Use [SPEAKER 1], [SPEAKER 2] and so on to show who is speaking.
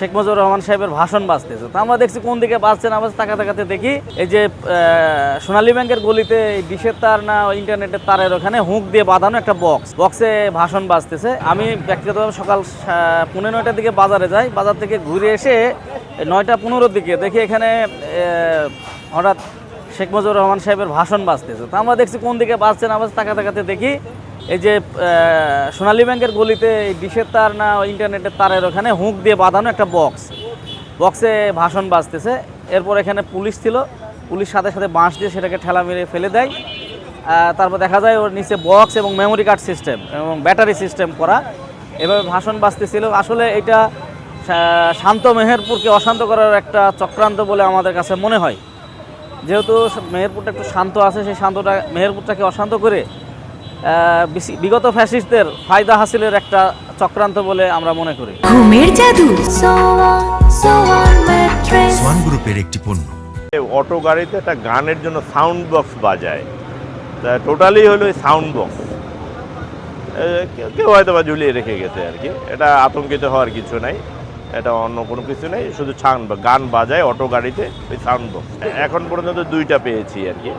[SPEAKER 1] শেখ মুজিবুর রহমান সাহেবের ভাষণ বাজতেছে, তো আমরা দেখছি কোন দিকে বাজছে না বাজছে, তাকাতে দেখি এই যে সোনালী ব্যাংকের গলিতে ডিশের তার না ইন্টারনেটের তারের ওখানে হুক দিয়ে বাঁধানো একটা বক্সে ভাষণ বাজতেছে। আমি ব্যক্তিগতভাবে সকাল 9:30টার দিকে বাজারে যাই, বাজার থেকে ঘুরে এসে 9:15-র দিকে দেখি এখানে হঠাৎ শেখ মুজিবুর রহমান সাহেবের ভাষণ বাজতেছে। তো আমরা দেখছি কোন দিকে বাজছে না বাজছে, তাকাতে দেখি এই যে সোনালী ব্যাংকের গলিতে ডিশের তার না ইন্টারনেটের তারের ওখানে হুক দিয়ে বাঁধানো একটা বক্সে ভাষণ বাজতেছে। এরপর এখানে পুলিশ ছিল, পুলিশ সাথে সাথে বাঁশ দিয়ে সেটাকে ঠেলা মেরে ফেলে দেয়। তারপর দেখা যায় ওর নিচে বক্স এবং মেমোরি কার্ড সিস্টেম এবং ব্যাটারি সিস্টেম করা, এভাবে ভাষণ বাজতেছিল। আসলে এটা শান্ত মেহেরপুরকে অশান্ত করার একটা চক্রান্ত বলে আমাদের কাছে মনে হয়। যেহেতু মেহেরপুরটা একটু শান্ত আছে, সেই শান্তটা মেহেরপুরটাকে অশান্ত করে বিগত ফ্যাসিস্টদের ফায়দা হাসিলের একটা চক্রান্ত বলে আমরা মনে করি।
[SPEAKER 2] ঘুমের জাদু সোয়ান
[SPEAKER 3] গ্রুপের একটি পণ্য।
[SPEAKER 4] অটো গাড়িতে একটা গানের জন্য সাউন্ড বক্স বাজায়, তা টোটালি হলো সাউন্ড বক্স। কেউ হয়তো বা ঝুলিয়ে রেখে গেছে আর কি। এটা আতঙ্কিত হওয়ার কিছু নাই, এটা অন্য কোনো কিছু নেই, শুধু গান বাজায় অটো গাড়িতে ওই সাউন্ড বক্স। এখন পর্যন্ত 2টা পেয়েছি আর কি।